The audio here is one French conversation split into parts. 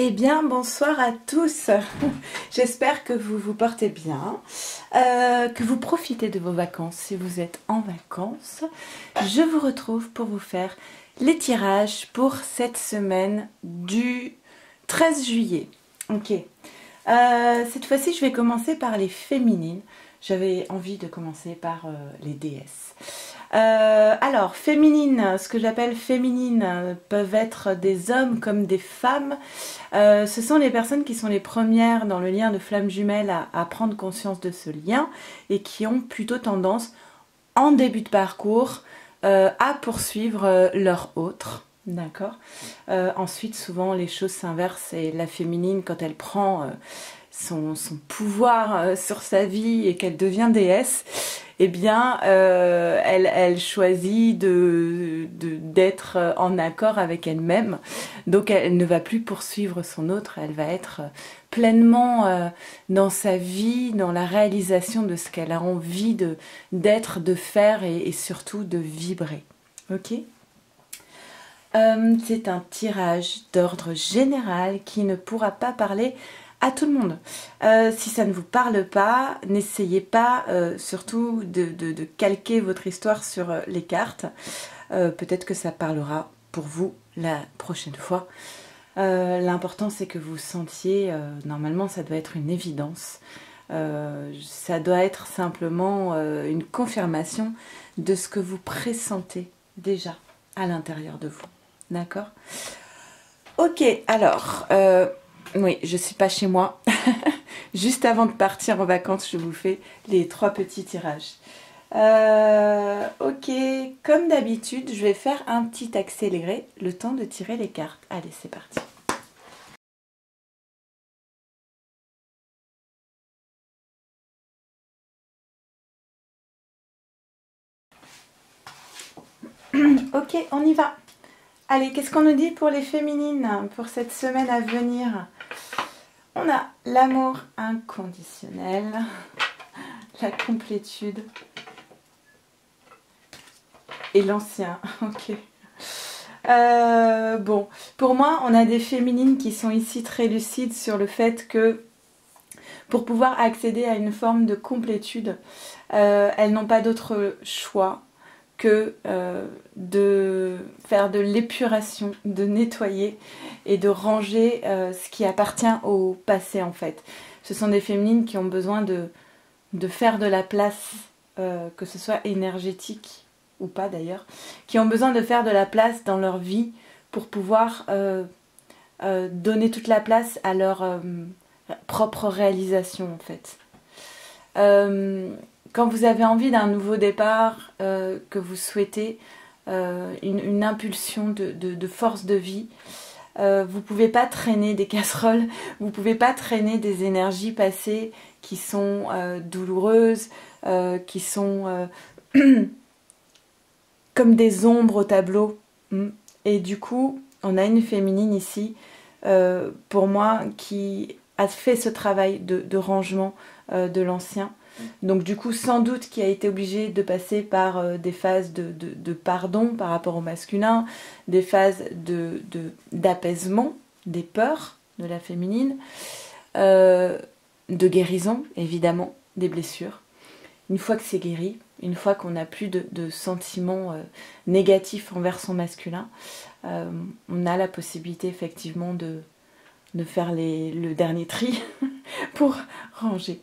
Eh bien, bonsoir à tous. J'espère que vous vous portez bien, que vous profitez de vos vacances si vous êtes en vacances. Je vous retrouve pour vous faire les tirages pour cette semaine du 13 juillet. Ok. Cette fois-ci, je vais commencer par les féminines. J'avais envie de commencer par les déesses. Alors, féminines, ce que j'appelle féminines peuvent être des hommes comme des femmes. Ce sont les personnes qui sont les premières dans le lien de flamme jumelle à prendre conscience de ce lien et qui ont plutôt tendance, en début de parcours, à poursuivre leur autre. D'accord. Ensuite, souvent, les choses s'inversent et la féminine, quand elle prend son pouvoir sur sa vie et qu'elle devient déesse, eh bien, elle choisit d'être en accord avec elle-même. Donc, elle ne va plus poursuivre son autre, elle va être pleinement dans sa vie, dans la réalisation de ce qu'elle a envie d'être, de faire et surtout de vibrer. Ok ? C'est un tirage d'ordre général qui ne pourra pas parler à tout le monde. Si ça ne vous parle pas, n'essayez pas surtout de calquer votre histoire sur les cartes. Peut-être que ça parlera pour vous la prochaine fois. L'important c'est que vous sentiez, normalement ça doit être une évidence, ça doit être simplement une confirmation de ce que vous pressentez déjà à l'intérieur de vous. D'accord ? Ok, alors, oui, je suis pas chez moi. Juste avant de partir en vacances, je vous fais les 3 petits tirages. Ok, comme d'habitude, je vais faire un petit accéléré, le temps de tirer les cartes. Allez, c'est parti. Ok, on y va. Allez, qu'est-ce qu'on nous dit pour les féminines, pour cette semaine à venir? On a l'amour inconditionnel, la complétude et l'ancien. Ok. Bon, pour moi, on a des féminines qui sont ici très lucides sur le fait que pour pouvoir accéder à une forme de complétude, elles n'ont pas d'autre choix que de faire de l'épuration, de nettoyer et de ranger ce qui appartient au passé en fait. Ce sont des féminines qui ont besoin de faire de la place, que ce soit énergétique ou pas d'ailleurs, qui ont besoin de faire de la place dans leur vie pour pouvoir donner toute la place à leur propre réalisation en fait. Quand vous avez envie d'un nouveau départ, que vous souhaitez une impulsion de force de vie, vous ne pouvez pas traîner des casseroles, vous ne pouvez pas traîner des énergies passées qui sont douloureuses, qui sont comme des ombres au tableau. Et du coup, on a une féminine ici, pour moi, qui a fait ce travail de rangement de l'ancien. Donc du coup, sans doute qui a été obligée de passer par des phases de pardon par rapport au masculin, des phases d'apaisement, des peurs de la féminine, de guérison, évidemment, des blessures. Une fois que c'est guéri, une fois qu'on n'a plus de sentiments négatifs envers son masculin, on a la possibilité effectivement de faire le dernier tri pour ranger.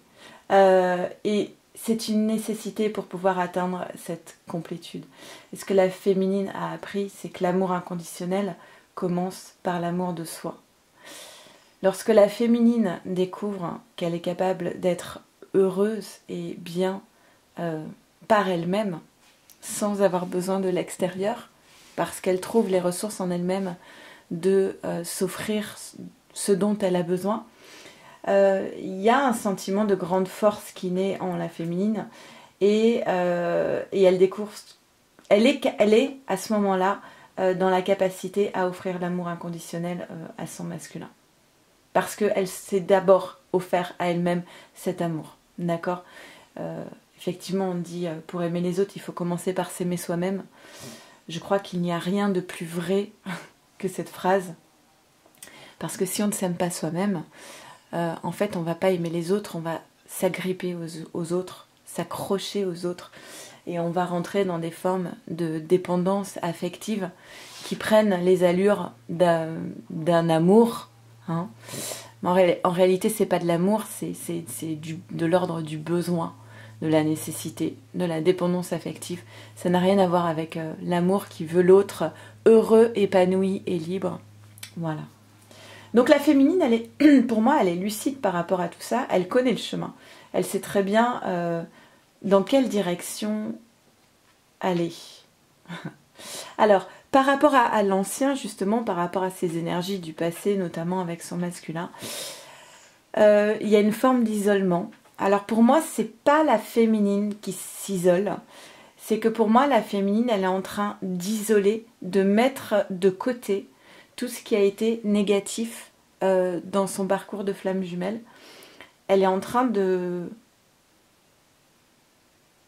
Et c'est une nécessité pour pouvoir atteindre cette complétude. Et ce que la féminine a appris, c'est que l'amour inconditionnel commence par l'amour de soi. Lorsque la féminine découvre qu'elle est capable d'être heureuse et bien par elle-même, sans avoir besoin de l'extérieur, parce qu'elle trouve les ressources en elle-même de s'offrir ce dont elle a besoin, il y a un sentiment de grande force qui naît en la féminine et elle découvre, elle est à ce moment-là dans la capacité à offrir l'amour inconditionnel à son masculin. Parce qu'elle s'est d'abord offert à elle-même cet amour. D'accord ? Effectivement, on dit pour aimer les autres, il faut commencer par s'aimer soi-même. Je crois qu'il n'y a rien de plus vrai que cette phrase. Parce que si on ne s'aime pas soi-même, en fait, on ne va pas aimer les autres, on va s'agripper aux autres, s'accrocher aux autres. Et on va rentrer dans des formes de dépendance affective qui prennent les allures d'un amour. Hein. Mais en réalité, c'est pas de l'amour, c'est de l'ordre du besoin, de la nécessité, de la dépendance affective. Ça n'a rien à voir avec l'amour qui veut l'autre heureux, épanoui et libre. Voilà. Donc la féminine, elle est, pour moi, elle est lucide par rapport à tout ça. Elle connaît le chemin. Elle sait très bien dans quelle direction aller. Alors, par rapport à l'ancien, justement, par rapport à ses énergies du passé, notamment avec son masculin, il y a une forme d'isolement. Alors pour moi, c'est pas la féminine qui s'isole, c'est que pour moi, la féminine, elle est en train d'isoler, de mettre de côté tout ce qui a été négatif dans son parcours de flamme jumelle. Elle est en train de...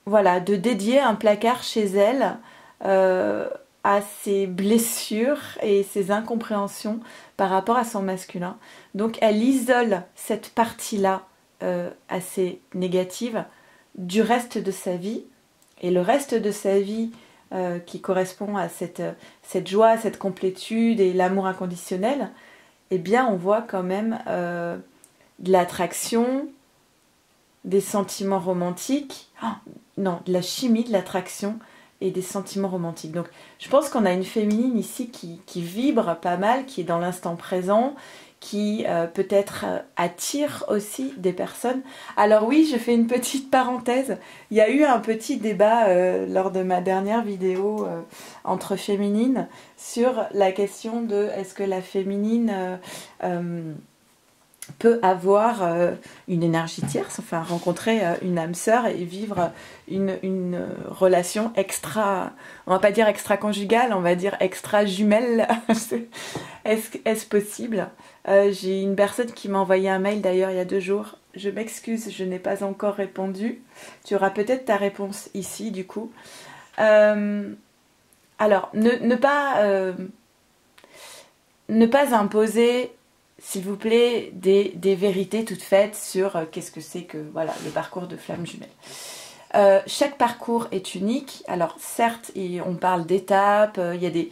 Voilà, de dédier un placard chez elle à ses blessures et ses incompréhensions par rapport à son masculin. Donc elle isole cette partie-là assez négative du reste de sa vie. Et le reste de sa vie qui correspond à cette joie, cette complétude et l'amour inconditionnel, eh bien on voit quand même de l'attraction, des sentiments romantiques, non, de la chimie, de l'attraction et des sentiments romantiques. Donc je pense qu'on a une féminine ici qui vibre pas mal, qui est dans l'instant présent, qui peut-être attire aussi des personnes. Alors oui, je fais une petite parenthèse. Il y a eu un petit débat lors de ma dernière vidéo entre féminines sur la question de est-ce que la féminine peut avoir une énergie tierce, enfin rencontrer une âme sœur et vivre une relation extra, on va pas dire extra-conjugale, on va dire extra-jumelle. Est-ce possible? J'ai une personne qui m'a envoyé un mail d'ailleurs il y a 2 jours. Je m'excuse, je n'ai pas encore répondu. Tu auras peut-être ta réponse ici du coup. Alors, ne pas imposer, s'il vous plaît, des vérités toutes faites sur qu'est-ce que c'est que voilà, le parcours de flamme jumelle. Chaque parcours est unique. Alors certes, on parle d'étapes, il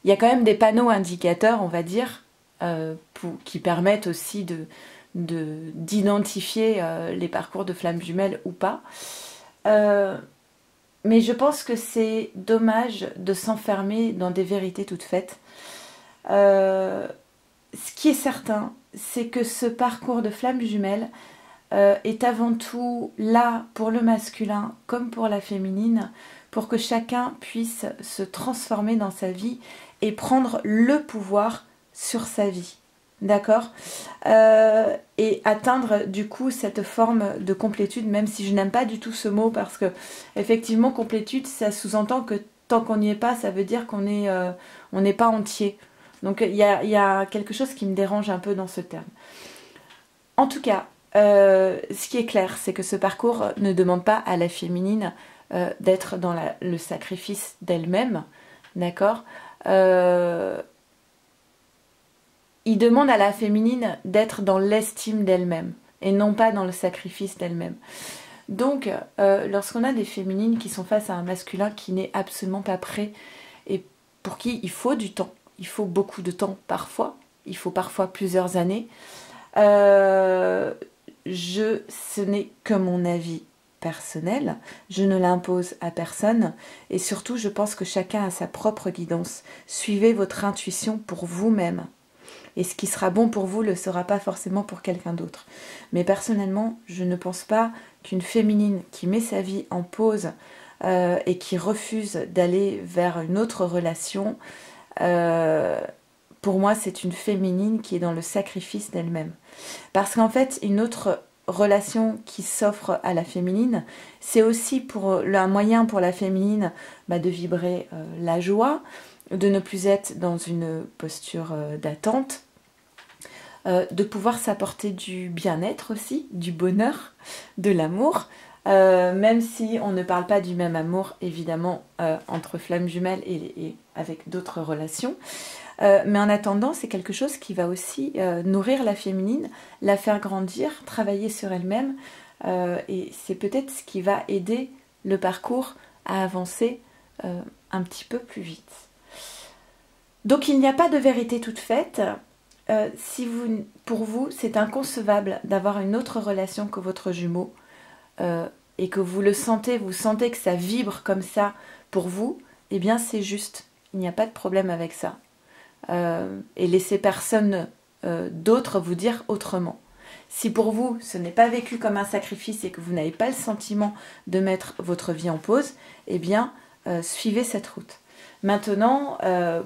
y a quand même des panneaux indicateurs, on va dire, qui permettent aussi d'identifier les parcours de flamme jumelle ou pas. Mais je pense que c'est dommage de s'enfermer dans des vérités toutes faites. Ce qui est certain, c'est que ce parcours de flamme jumelle est avant tout là pour le masculin comme pour la féminine, pour que chacun puisse se transformer dans sa vie et prendre le pouvoir sur sa vie. D'accord, et atteindre du coup cette forme de complétude, même si je n'aime pas du tout ce mot, parce que effectivement complétude, ça sous-entend que tant qu'on n'y est pas, ça veut dire qu'on n'est pas entier. Donc il y a quelque chose qui me dérange un peu dans ce terme. En tout cas, ce qui est clair, c'est que ce parcours ne demande pas à la féminine d'être dans le sacrifice d'elle-même, d'accord. Il demande à la féminine d'être dans l'estime d'elle-même et non pas dans le sacrifice d'elle-même. Donc, lorsqu'on a des féminines qui sont face à un masculin qui n'est absolument pas prêt et pour qui il faut du temps, il faut beaucoup de temps parfois, il faut parfois plusieurs années, ce n'est que mon avis personnel, je ne l'impose à personne et surtout je pense que chacun a sa propre guidance. Suivez votre intuition pour vous-même. Et ce qui sera bon pour vous ne le sera pas forcément pour quelqu'un d'autre. Mais personnellement, je ne pense pas qu'une féminine qui met sa vie en pause et qui refuse d'aller vers une autre relation, pour moi, c'est une féminine qui est dans le sacrifice d'elle-même. Parce qu'en fait, une autre relation qui s'offre à la féminine, c'est aussi un moyen pour la féminine de vibrer la joie, de ne plus être dans une posture d'attente, de pouvoir s'apporter du bien-être aussi, du bonheur, de l'amour, même si on ne parle pas du même amour, évidemment, entre flammes jumelles et avec d'autres relations. Mais en attendant, c'est quelque chose qui va aussi nourrir la féminine, la faire grandir, travailler sur elle-même, et c'est peut-être ce qui va aider le parcours à avancer un petit peu plus vite. Donc il n'y a pas de vérité toute faite. Pour vous, c'est inconcevable d'avoir une autre relation que votre jumeau, et que vous le sentez, vous sentez que ça vibre comme ça pour vous, eh bien c'est juste. Il n'y a pas de problème avec ça. Et laissez personne d'autre vous dire autrement. Si pour vous, ce n'est pas vécu comme un sacrifice et que vous n'avez pas le sentiment de mettre votre vie en pause, eh bien, suivez cette route. Maintenant,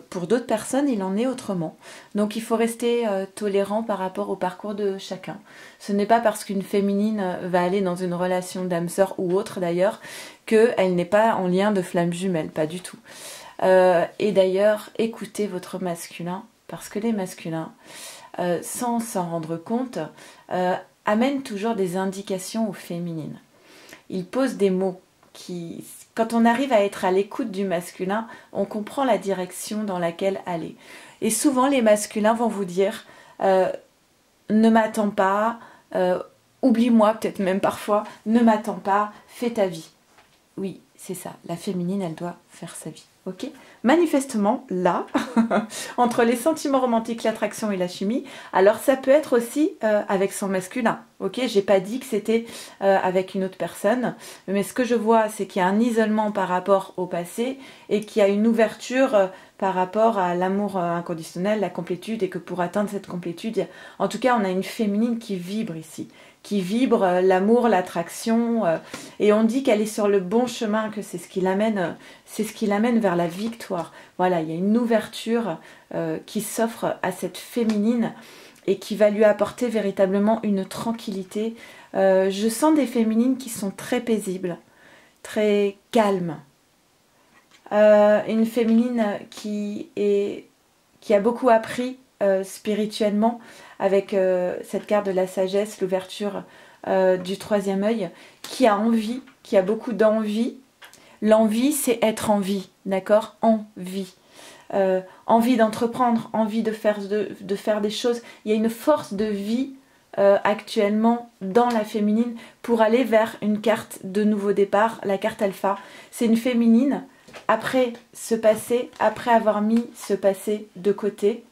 pour d'autres personnes, il en est autrement. Donc, il faut rester tolérant par rapport au parcours de chacun. Ce n'est pas parce qu'une féminine va aller dans une relation d'âme sœur ou autre d'ailleurs, qu'elle n'est pas en lien de flamme jumelle, pas du tout. Et d'ailleurs, écoutez votre masculin, parce que les masculins, sans s'en rendre compte, amènent toujours des indications aux féminines. Ils posent des mots qui, quand on arrive à être à l'écoute du masculin, on comprend la direction dans laquelle aller. Et souvent, les masculins vont vous dire ne m'attends pas, oublie-moi, peut-être même parfois, ne m'attends pas, fais ta vie. Oui, c'est ça, la féminine, elle doit faire sa vie. Ok, manifestement, là, entre les sentiments romantiques, l'attraction et la chimie, alors ça peut être aussi avec son masculin. Ok, j'ai pas dit que c'était avec une autre personne, mais ce que je vois, c'est qu'il y a un isolement par rapport au passé et qu'il y a une ouverture par rapport à l'amour inconditionnel, la complétude, et que pour atteindre cette complétude, en tout cas, on a une féminine qui vibre ici, qui vibre l'amour, l'attraction, et on dit qu'elle est sur le bon chemin, que c'est ce qui l'amène vers la victoire. Voilà, il y a une ouverture qui s'offre à cette féminine et qui va lui apporter véritablement une tranquillité. Je sens des féminines qui sont très paisibles, très calmes. Une féminine qui a beaucoup appris spirituellement avec cette carte de la sagesse, l'ouverture du troisième œil, qui a envie, qui a beaucoup d'envie. L'envie, c'est être en vie, d'accord? Envie. Envie d'entreprendre, envie de faire des choses. Il y a une force de vie actuellement dans la féminine pour aller vers une carte de nouveau départ, la carte alpha. C'est une féminine, après ce passé, après avoir mis ce passé de côté,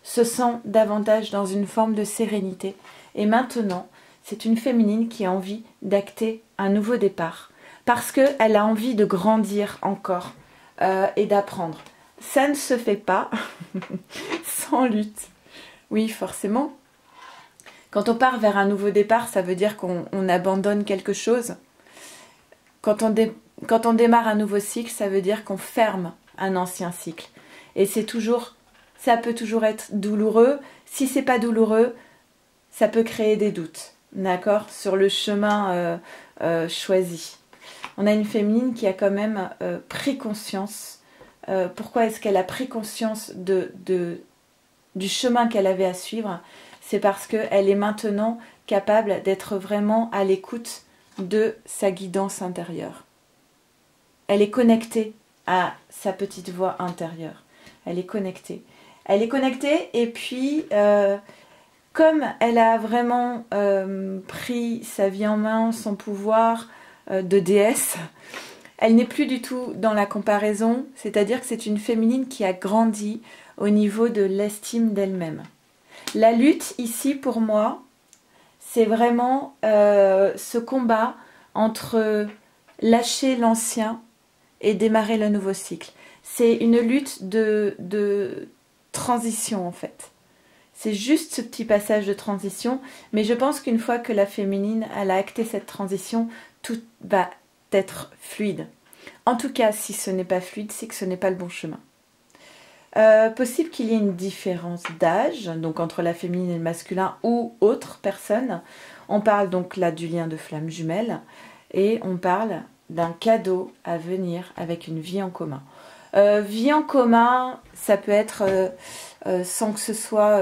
se sent davantage dans une forme de sérénité. Et maintenant, c'est une féminine qui a envie d'acter un nouveau départ. Parce qu'elle a envie de grandir encore et d'apprendre. Ça ne se fait pas sans lutte. Oui, forcément. Quand on part vers un nouveau départ, ça veut dire qu'on abandonne quelque chose. Quand on démarre un nouveau cycle, ça veut dire qu'on ferme un ancien cycle. Et ça peut toujours être douloureux. Si c'est pas douloureux, ça peut créer des doutes, d'accord, sur le chemin choisi. On a une féminine qui a quand même pris conscience. Pourquoi est-ce qu'elle a pris conscience du chemin qu'elle avait à suivre? C'est parce qu'elle est maintenant capable d'être vraiment à l'écoute de sa guidance intérieure. Elle est connectée à sa petite voix intérieure. Elle est connectée. Elle est connectée et puis, comme elle a vraiment pris sa vie en main, son pouvoir de déesse, elle n'est plus du tout dans la comparaison, c'est-à-dire que c'est une féminine qui a grandi au niveau de l'estime d'elle-même. La lutte ici pour moi, c'est vraiment ce combat entre lâcher l'ancien et démarrer le nouveau cycle. C'est une lutte de transition en fait. C'est juste ce petit passage de transition, mais je pense qu'une fois que la féminine elle a acté cette transition, tout va être fluide. En tout cas, si ce n'est pas fluide, c'est que ce n'est pas le bon chemin. Possible qu'il y ait une différence d'âge, donc entre la féminine et le masculin ou autre personne. On parle donc là du lien de flamme jumelle et on parle d'un cadeau à venir avec une vie en commun. Vie en commun, ça peut être sans que ce soit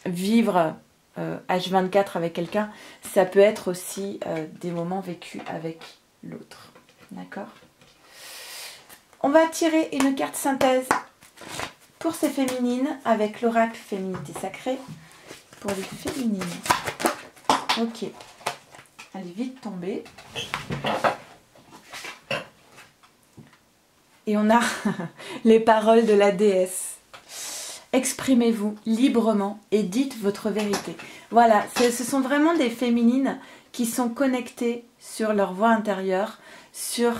vivre H24 avec quelqu'un, ça peut être aussi des moments vécus avec l'autre. D'accord? On va tirer une carte synthèse pour ces féminines avec l'oracle Féminité Sacrée. Pour les féminines. Ok. Allez, vite tomber. Et on a les paroles de la déesse. Exprimez-vous librement et dites votre vérité. Voilà, ce sont vraiment des féminines qui sont connectées sur leur voix intérieure, sur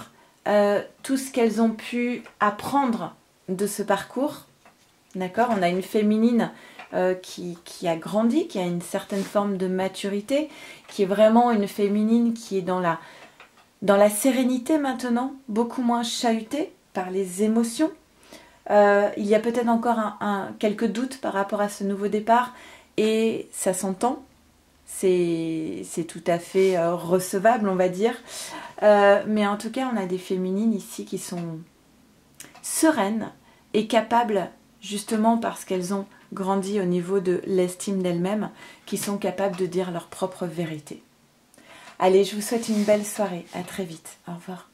tout ce qu'elles ont pu apprendre de ce parcours. D'accord? On a une féminine qui a grandi, qui a une certaine forme de maturité, qui est vraiment une féminine qui est dans la sérénité maintenant, beaucoup moins chahutée par les émotions. Il y a peut-être encore quelques doutes par rapport à ce nouveau départ et ça s'entend, c'est tout à fait recevable on va dire, mais en tout cas on a des féminines ici qui sont sereines et capables, justement parce qu'elles ont grandi au niveau de l'estime d'elles-mêmes, qui sont capables de dire leur propre vérité. Allez, je vous souhaite une belle soirée, à très vite, au revoir.